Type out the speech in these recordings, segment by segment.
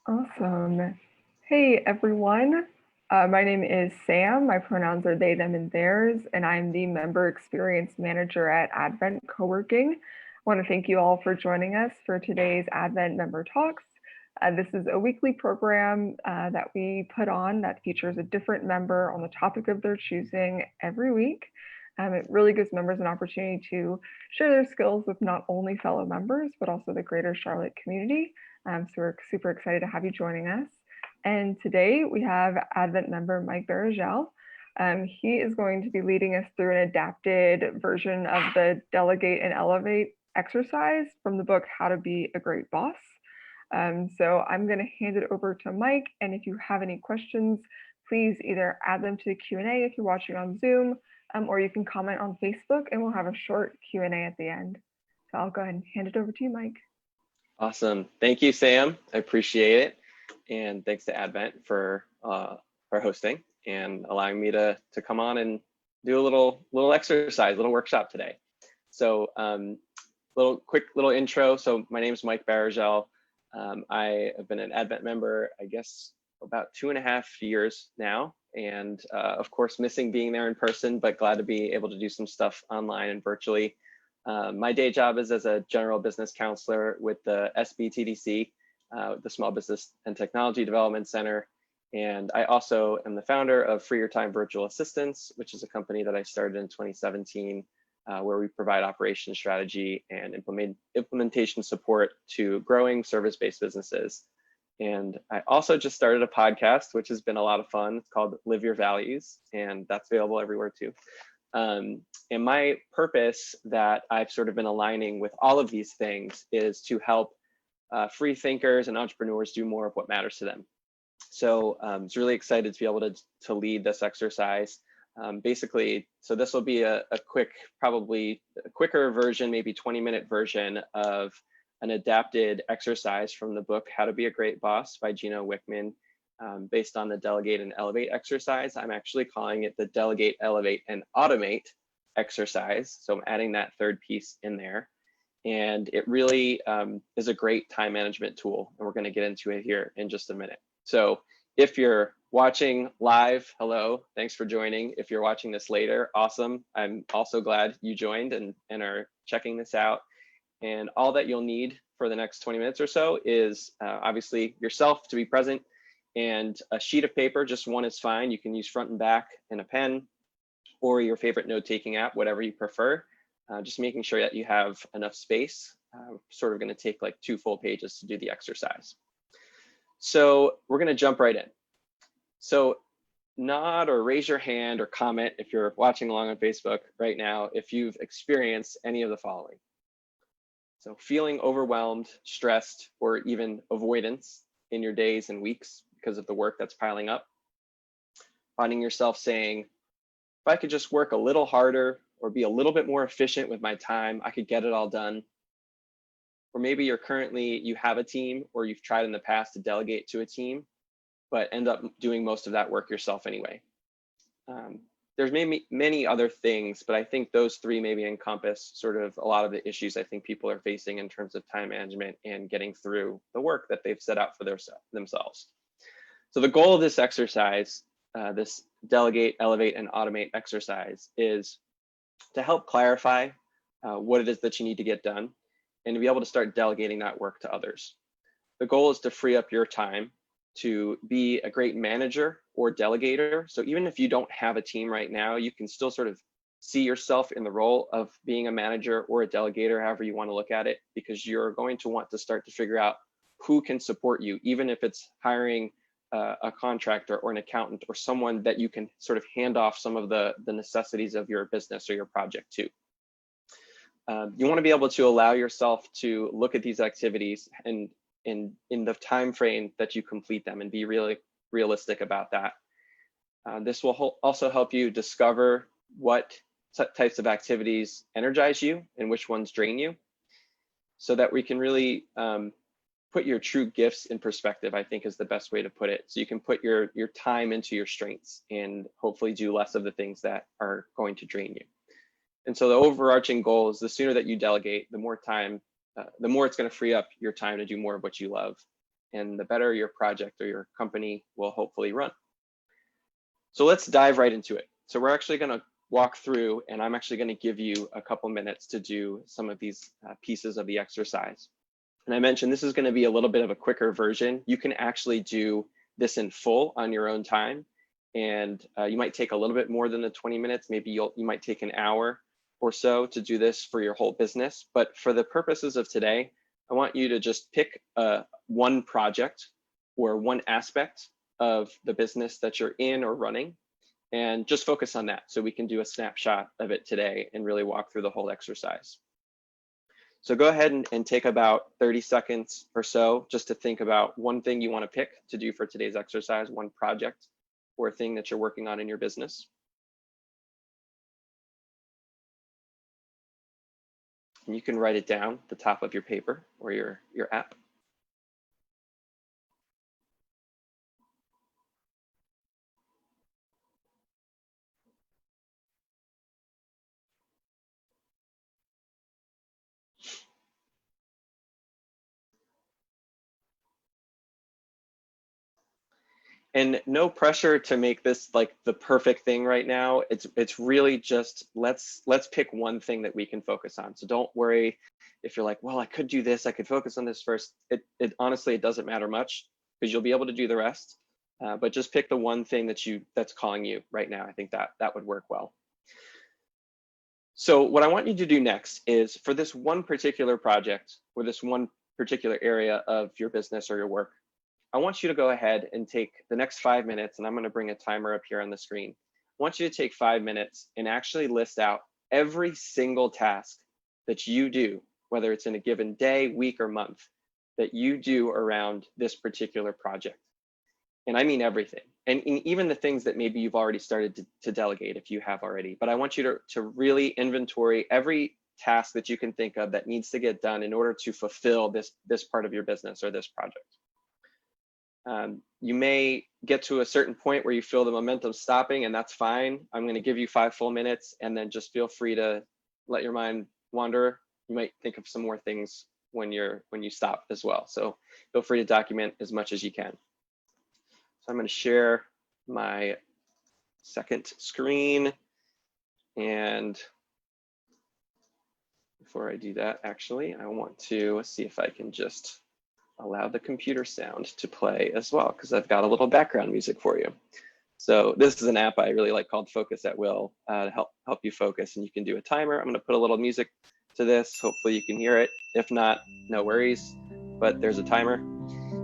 Awesome. Hey, everyone. My name is Sam. My pronouns are they, them, and theirs, and I'm the Member Experience Manager at Advent Coworking. I want to thank you all for joining us for today's Advent Member Talks. This is a weekly program that we put on that features a different member on the topic of their choosing every week. It really gives members an opportunity to share their skills with not only fellow members, but also the greater Charlotte community. So we're super excited to have you joining us. And today we have Advent member Mike Barugel. He is going to be leading us through an adapted version of the Delegate and Elevate exercise from the book How to Be a Great Boss. So I'm going to hand it over to Mike. And if you have any questions, please either add them to the Q&A if you're watching on Zoom, or you can comment on Facebook and we'll have a short Q&A at the end. So I'll go ahead and hand it over to you, Mike. Awesome. Thank you, Sam. I appreciate it. And thanks to Advent for hosting and allowing me to come on and do a little exercise, little workshop today. So quick little intro. So my name is Mike Barugel. I have been an Advent member, I guess, about 2.5 years now. And of course, missing being there in person, but glad to be able to do some stuff online and virtually. My day job is as a general business counselor with the SBTDC, the Small Business and Technology Development Center. And I also am the founder of FYT Virtual Assistants, which is a company that I started in 2017, where we provide operation strategy and implementation support to growing service-based businesses. And I also just started a podcast, which has been a lot of fun. It's called Live Your Values, and that's available everywhere too. And my purpose that I've sort of been aligning with all of these things is to help free thinkers and entrepreneurs do more of what matters to them. So I was really excited to be able to lead this exercise. Basically, so this will be a quick, probably a quicker version, maybe 20-minute version of an adapted exercise from the book How to Be a Great Boss by Gino Wickman. Based on the Delegate and Elevate exercise. I'm actually calling it the Delegate, Elevate, and Automate exercise. So I'm adding that third piece in there. And it really is a great time management tool. And we're going to get into it here in just a minute. So if you're watching live, hello, thanks for joining. If you're watching this later, awesome. I'm also glad you joined and are checking this out. And all that you'll need for the next 20 minutes or so is obviously yourself to be present, and a sheet of paper, just one is fine. You can use front and back and a pen or your favorite note-taking app, whatever you prefer. Just making sure that you have enough space. Sort of gonna take like 2 full pages to do the exercise. So we're gonna jump right in. So nod or raise your hand or comment if you're watching along on Facebook right now, if you've experienced any of the following. So feeling overwhelmed, stressed, or even avoidance in your days and weeks because of the work that's piling up. Finding yourself saying, if I could just work a little harder or be a little bit more efficient with my time, I could get it all done. Or maybe you have a team, or you've tried in the past to delegate to a team, but end up doing most of that work yourself anyway. There's maybe many other things, but I think those 3 maybe encompass sort of a lot of the issues I think people are facing in terms of time management and getting through the work that they've set out for themselves. So the goal of this exercise, this Delegate, Elevate, and Automate exercise, is to help clarify what it is that you need to get done and to be able to start delegating that work to others. The goal is to free up your time to be a great manager or delegator. So even if you don't have a team right now, you can still sort of see yourself in the role of being a manager or a delegator, however you want to look at it, because you're going to want to start to figure out who can support you, even if it's hiring a contractor or an accountant or someone that you can sort of hand off some of the necessities of your business or your project to. You want to be able to allow yourself to look at these activities and in the time frame that you complete them and be really realistic about that. This will also help you discover what types of activities energize you and which ones drain you, so that we can really put your true gifts in perspective, I think is the best way to put it. So you can put your time into your strengths and hopefully do less of the things that are going to drain you. And so the overarching goal is the sooner that you delegate, the more it's going to free up your time to do more of what you love. and the better your project or your company will hopefully run. So let's dive right into it. So we're actually going to walk through, and I'm actually going to give you a couple minutes to do some of these pieces of the exercise. And I mentioned this is going to be a little bit of a quicker version. You can actually do this in full on your own time, and you might take a little bit more than the 20 minutes. Maybe you might take an hour or so to do this for your whole business. But for the purposes of today, I want you to just pick one project or one aspect of the business that you're in or running, and just focus on that so we can do a snapshot of it today and really walk through the whole exercise. So go ahead and take about 30 seconds or so just to think about one thing you want to pick to do for today's exercise, one project or thing that you're working on in your business. And you can write it down at the top of your paper or your app. And no pressure to make this like the perfect thing right now. It's really just let's pick one thing that we can focus on. So don't worry if you're like, well, I could do this, I could focus on this first. It honestly, it doesn't matter much because you'll be able to do the rest. But just pick the one thing that's calling you right now. I think that would work well. So what I want you to do next is for this one particular project or this one particular area of your business or your work, I want you to go ahead and take the next 5 minutes, and I'm going to bring a timer up here on the screen. I want you to take 5 minutes and actually list out every single task that you do, whether it's in a given day, week, or month, that you do around this particular project. And I mean everything. And even the things that maybe you've already started to delegate if you have already. But I want you to really inventory every task that you can think of that needs to get done in order to fulfill this part of your business or this project. You may get to a certain point where you feel the momentum stopping, and that's fine. I'm going to give you 5 full minutes, and then just feel free to let your mind wander. You might think of some more things when you stop as well. So feel free to document as much as you can. So I'm going to share my second screen, and before I do that, actually, I want to see if I can just allow the computer sound to play as well, because I've got a little background music for you. So this is an app I really like called Focus at Will to help you focus, and you can do a timer. I'm going to put a little music to this. Hopefully you can hear it. If not, no worries, but there's a timer.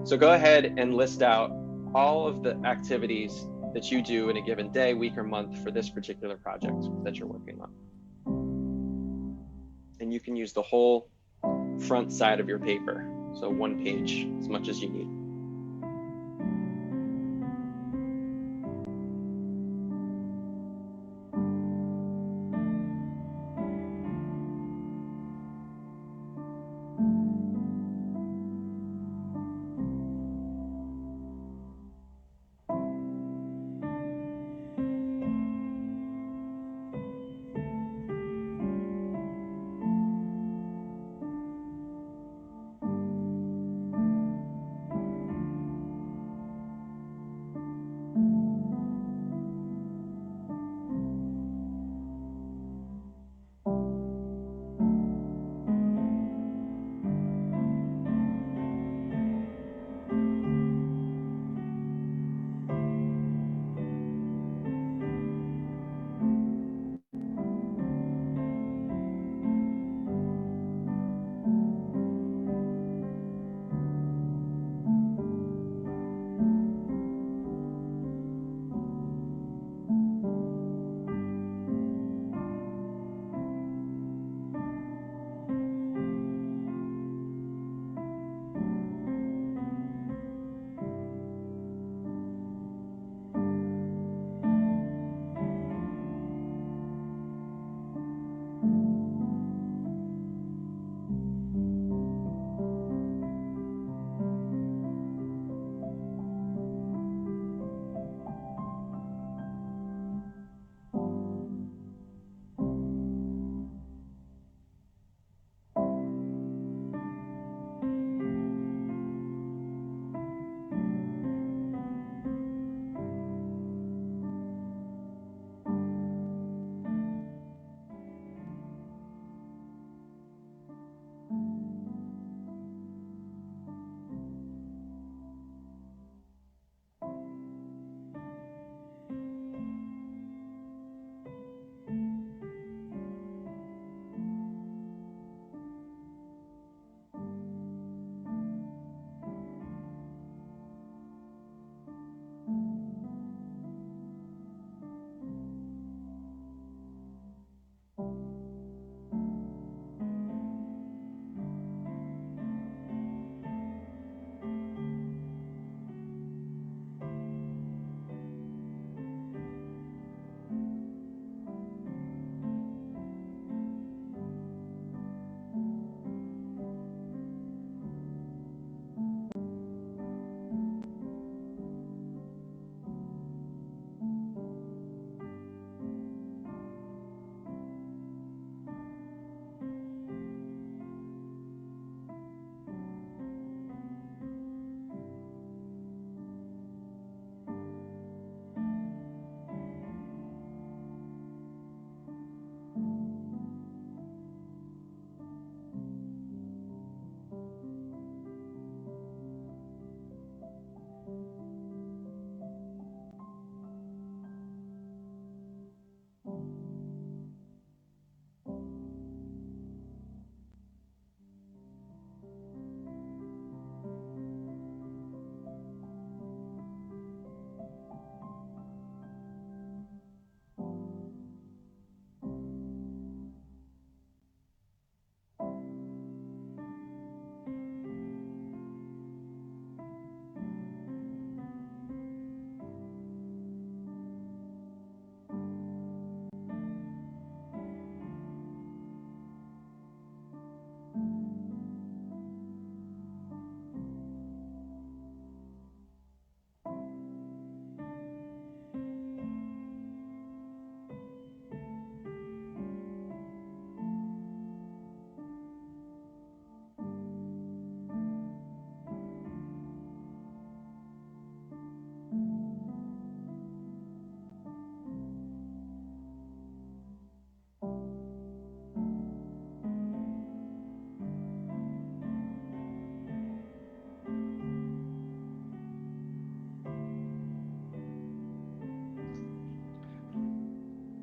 So go ahead and list out all of the activities that you do in a given day, week, or month for this particular project that you're working on. And you can use the whole front side of your paper. So 1 page, as much as you need.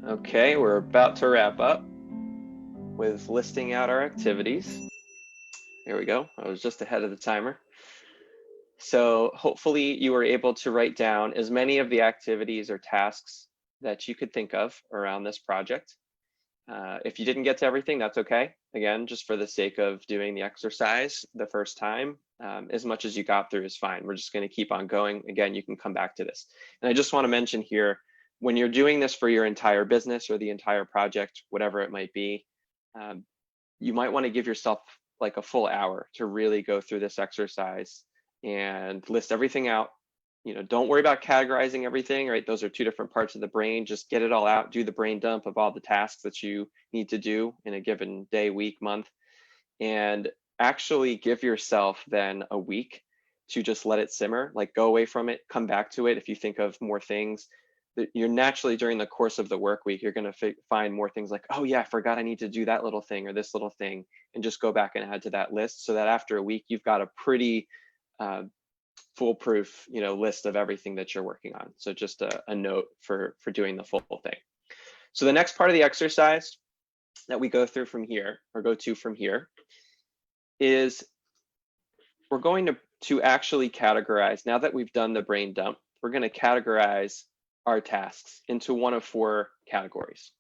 Okay, we're about to wrap up with listing out our activities. There we go. I was just ahead of the timer. So hopefully you were able to write down as many of the activities or tasks that you could think of around this project. If you didn't get to everything, that's okay. Again, just for the sake of doing the exercise the first time, as much as you got through is fine. We're just going to keep on going. Again, you can come back to this. And I just want to mention here, when you're doing this for your entire business or the entire project, whatever it might be, you might want to give yourself like a full hour to really go through this exercise and list everything out. You know, don't worry about categorizing everything, right? Those are two different parts of the brain. Just get it all out, do the brain dump of all the tasks that you need to do in a given day, week, month, and actually give yourself then a week to just let it simmer, like go away from it, come back to it. If you think of more things, that you're naturally during the course of the work week, you're going to find more things like, oh yeah, I forgot I need to do that little thing or this little thing, and just go back and add to that list so that after a week, you've got a pretty foolproof, list of everything that you're working on. So just a note for doing the full thing. So the next part of the exercise that we go through from here, or go to from here, is we're going to actually categorize. Now that we've done the brain dump, we're going to categorize our tasks into one of four categories.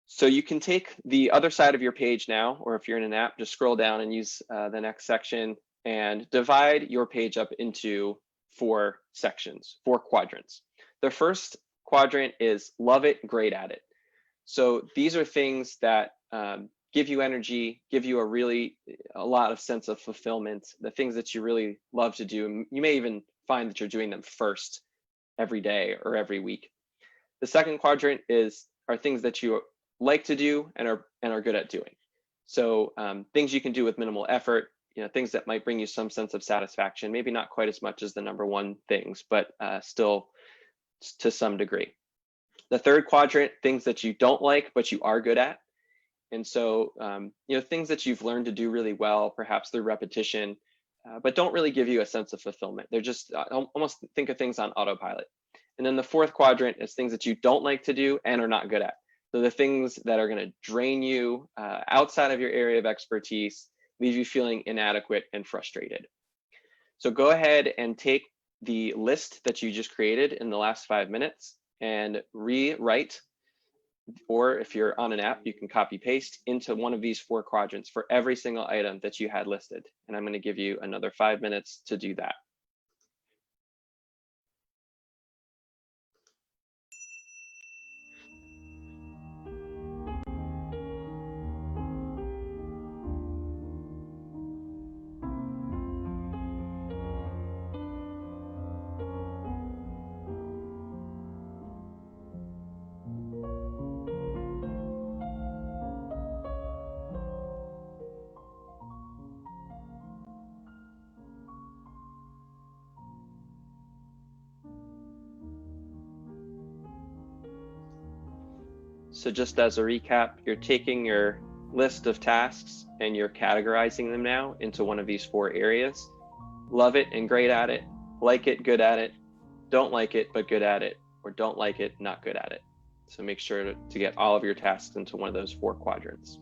So you can take the other side of your page now, or if you're in an app, just scroll down and use the next section and divide your page up into four sections, four quadrants. The first quadrant is love it, great at it. So these are things that give you energy, give you a lot of sense of fulfillment, the things that you really love to do. You may even find that you're doing them first every day or every week. The second quadrant are things that you like to do and are good at doing. So things you can do with minimal effort, things that might bring you some sense of satisfaction, maybe not quite as much as the number one things, but still to some degree. The third quadrant, things that you don't like, but you are good at. And so, things that you've learned to do really well, perhaps through repetition, but don't really give you a sense of fulfillment. They're just almost think of things on autopilot. And then the fourth quadrant is things that you don't like to do and are not good at. So the things that are going to drain you outside of your area of expertise, leave you feeling inadequate and frustrated. So go ahead and take the list that you just created in the last 5 minutes and rewrite, or if you're on an app, you can copy paste into one of these four quadrants for every single item that you had listed. And I'm going to give you another 5 minutes to do that. So just as a recap, you're taking your list of tasks and you're categorizing them now into one of these four areas. Love it and great at it, like it, good at it, don't like it, but good at it, or don't like it, not good at it. So make sure to get all of your tasks into one of those four quadrants.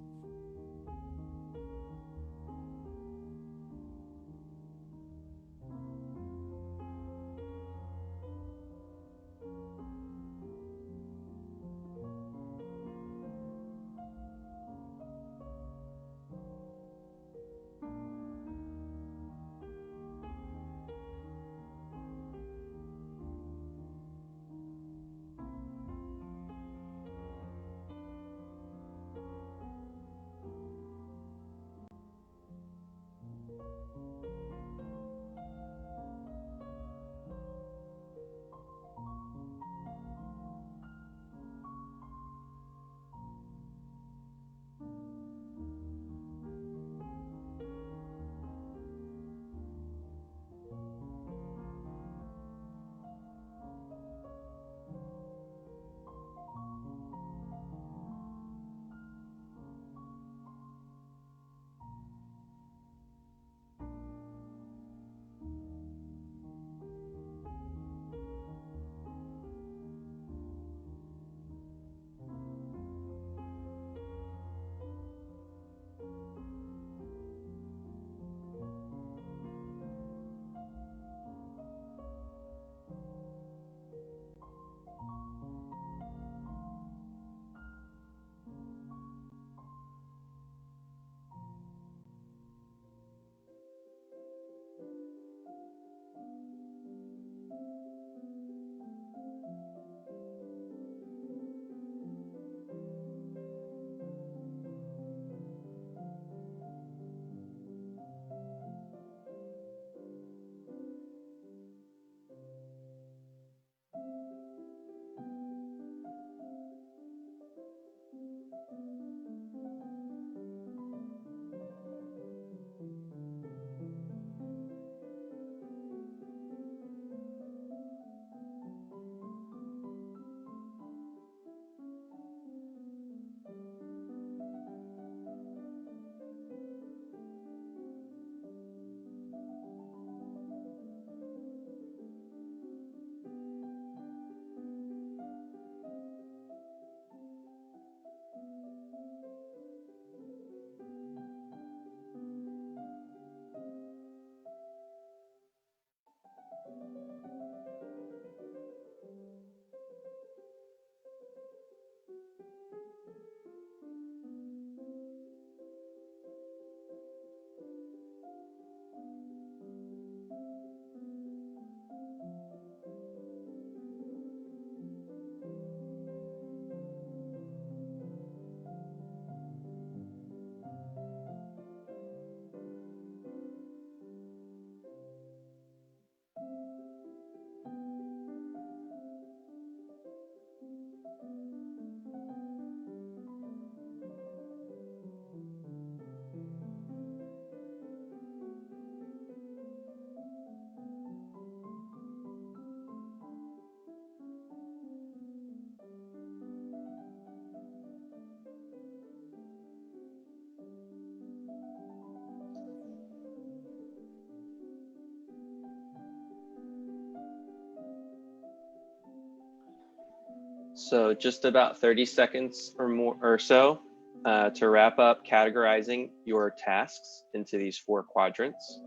So just about 30 seconds or more or so to wrap up categorizing your tasks into these 4 quadrants.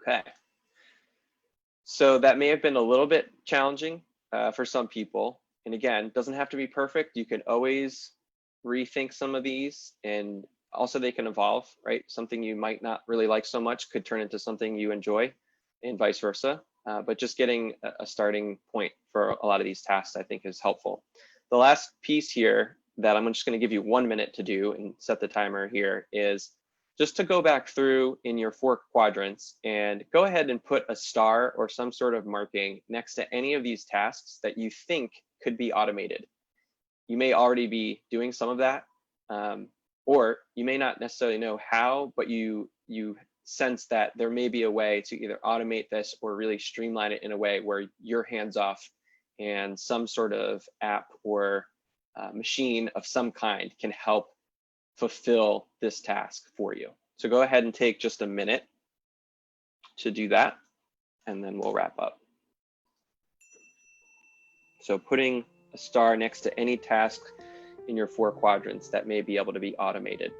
Okay. So that may have been a little bit challenging for some people. And again, doesn't have to be perfect. You can always rethink some of these, and also they can evolve, right? Something you might not really like so much could turn into something you enjoy, and vice versa. But just getting a starting point for a lot of these tasks, I think, is helpful. The last piece here that I'm just going to give you 1 minute to do and set the timer here is just to go back through in your 4 quadrants and go ahead and put a star or some sort of marking next to any of these tasks that you think could be automated. You may already be doing some of that, or you may not necessarily know how, but you sense that there may be a way to either automate this or really streamline it in a way where you're hands off and some sort of app or machine of some kind can help fulfill this task for you. So go ahead and take just a minute to do that, and then we'll wrap up. So putting a star next to any task in your 4 quadrants that may be able to be automated.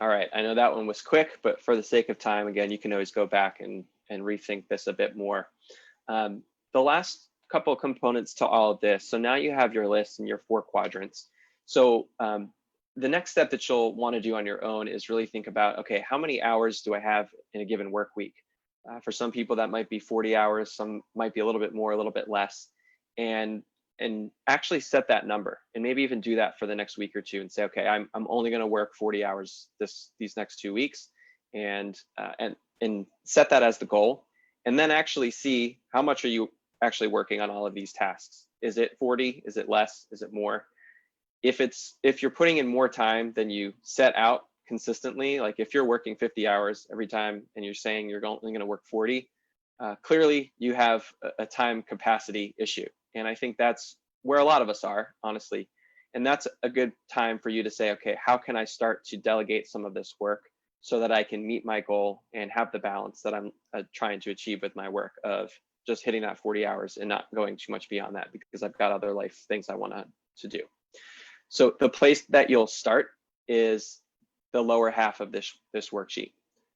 All right, I know that one was quick, but for the sake of time, again, you can always go back and rethink this a bit more. The last couple of components to all of this, so now you have your list and your 4 quadrants. So the next step that you'll want to do on your own is really think about, okay, how many hours do I have in a given work week? For some people, that might be 40 hours, some might be a little bit more, a little bit less. And actually set that number, and maybe even do that for the next week or 2 and say, okay, I'm only going to work 40 hours these next 2 weeks, and set that as the goal, and then actually see how much are you actually working on all of these tasks. Is it 40? Is it less? Is it more? If you're putting in more time than you set out consistently, like if you're working 50 hours every time and you're saying you're only going to work 40, clearly you have a time capacity issue. And I think that's where a lot of us are, honestly. And that's a good time for you to say, okay, how can I start to delegate some of this work so that I can meet my goal and have the balance that I'm trying to achieve with my work of just hitting that 40 hours and not going too much beyond that, because I've got other life things I want to do. So the place that you'll start is the lower half of this worksheet.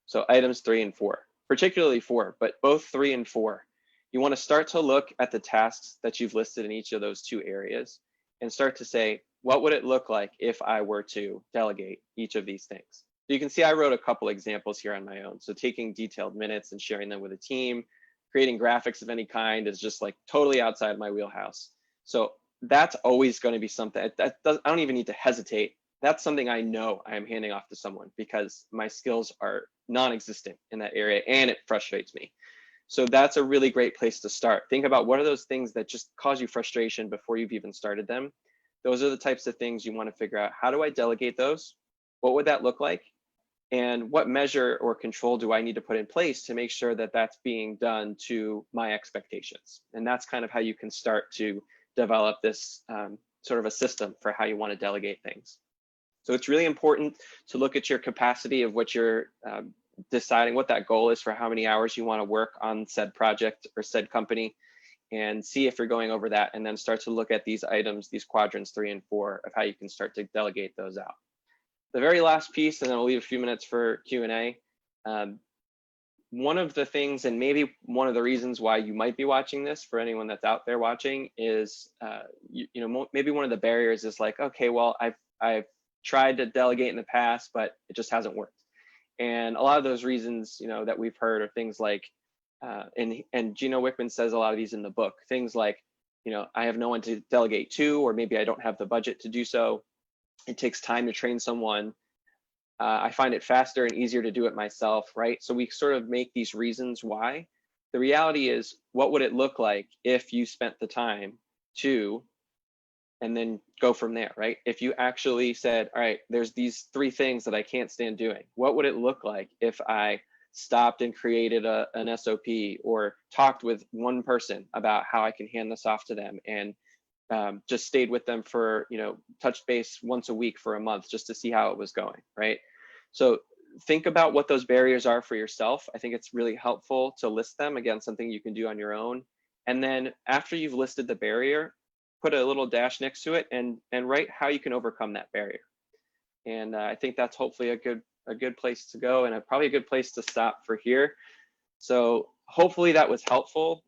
So items 3 and 4, particularly 4, but both 3 and 4. You want to start to look at the tasks that you've listed in each of those 2 areas and start to say, what would it look like if I were to delegate each of these things? So you can see I wrote a couple examples here on my own. So taking detailed minutes and sharing them with a team, creating graphics of any kind is just like totally outside my wheelhouse. So that's always going to be something I don't even need to hesitate. That's something I know I am handing off to someone because my skills are non-existent in that area and it frustrates me. So that's a really great place to start. Think about what are those things that just cause you frustration before you've even started them. Those are the types of things you want to figure out. How do I delegate those? What would that look like? And what measure or control do I need to put in place to make sure that that's being done to my expectations? And that's kind of how you can start to develop this sort of a system for how you want to delegate things. So it's really important to look at your capacity of what you're deciding what that goal is for how many hours you want to work on said project or said company, and see if you're going over that, and then start to look at these items, these quadrants 3 and 4, of how you can start to delegate those out. The very last piece, and then we'll leave a few minutes for Q&A. One of the things, and maybe one of the reasons why you might be watching this, for anyone that's out there watching, is maybe one of the barriers is like, okay, well, I've tried to delegate in the past, but it just hasn't worked. And a lot of those reasons, that we've heard are things like, and Gino Wickman says a lot of these in the book, things like, I have no one to delegate to, or maybe I don't have the budget to do so. It takes time to train someone. I find it faster and easier to do it myself, right? So we sort of make these reasons why. The reality is, what would it look like if you spent the time to, and then go from there, right? If you actually said, all right, there's these 3 things that I can't stand doing. What would it look like if I stopped and created an SOP, or talked with one person about how I can hand this off to them, and just stayed with them for, touched base once a week for a month just to see how it was going, right? So think about what those barriers are for yourself. I think it's really helpful to list them. Again, something you can do on your own. And then after you've listed the barrier, put a little dash next to it and write how you can overcome that barrier. And I think that's hopefully a good place to go, and probably a good place to stop for here. So hopefully that was helpful.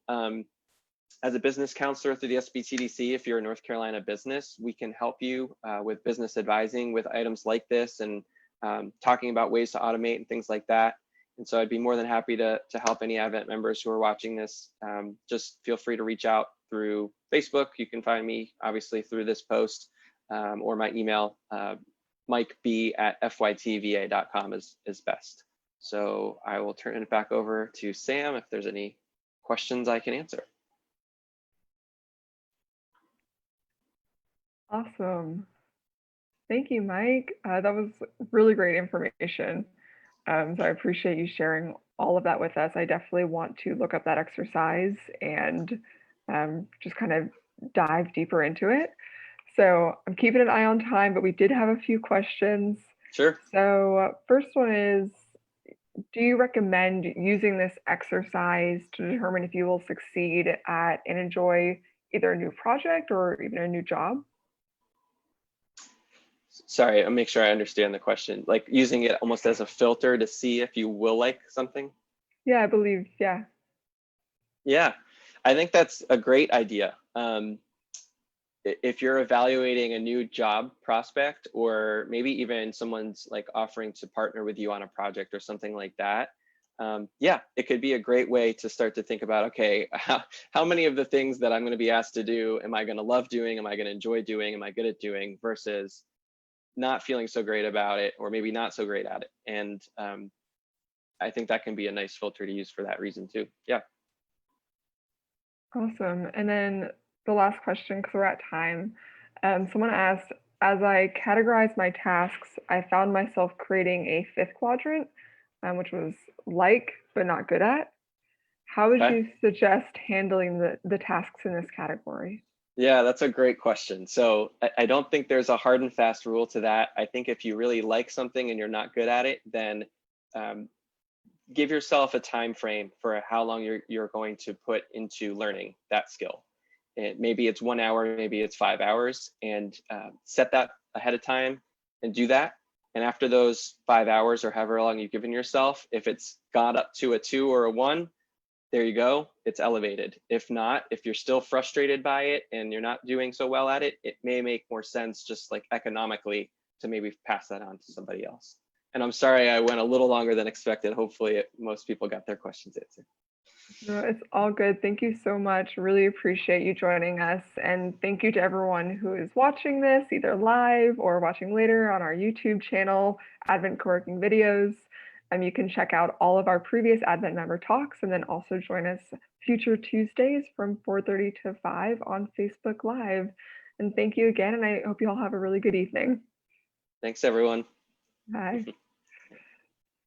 As a business counselor through the SBTDC, if you're a North Carolina business, we can help you with business advising with items like this, and talking about ways to automate and things like that. And so I'd be more than happy to help any Advent members who are watching this. Just feel free to reach out through Facebook. You can find me obviously through this post, or my email, mikeb@fytva.com is best. So I will turn it back over to Sam if there's any questions I can answer. Awesome. Thank you, Mike. That was really great information. So I appreciate you sharing all of that with us. I definitely want to look up that exercise and just kind of dive deeper into it. So I'm keeping an eye on time, but we did have a few questions. Sure. So first one is, do you recommend using this exercise to determine if you will succeed at and enjoy either a new project or even a new job? Sorry, I'll make sure I understand the question. Like using it almost as a filter to see if you will like something? Yeah, I believe, yeah. Yeah, I think that's a great idea. If you're evaluating a new job prospect, or maybe even someone's like offering to partner with you on a project or something like that, yeah, it could be a great way to start to think about, okay, how many of the things that I'm going to be asked to do am I going to love doing? Am I going to enjoy doing? Am I good at doing? Versus not feeling so great about it, or maybe not so great at it. And I think that can be a nice filter to use for that reason too. Yeah. Awesome. And then the last question, because we're at time, someone asked, as I categorize my tasks, I found myself creating a 5th quadrant, which was like, but not good at. How would you suggest handling the tasks in this category? Yeah, that's a great question. So I don't think there's a hard and fast rule to that. I think if you really like something and you're not good at it, then give yourself a time frame for how long you're going to put into learning that skill. Maybe it's 1 hour, maybe it's 5 hours, and set that ahead of time and do that. And after those 5 hours or however long you've given yourself, if it's got up to a 2 or a 1, there you go, it's elevated. If not, if you're still frustrated by it and you're not doing so well at it, it may make more sense just like economically to maybe pass that on to somebody else. And I'm sorry I went a little longer than expected. Hopefully most people got their questions answered. No, it's all good. Thank you so much. Really appreciate you joining us. And thank you to everyone who is watching this either live or watching later on our YouTube channel, Advent Co-working Videos. You can check out all of our previous Advent member talks, and then also join us future Tuesdays from 4:30 to 5 on Facebook Live. And thank you again, and I hope you all have a really good evening. Thanks, everyone. Bye.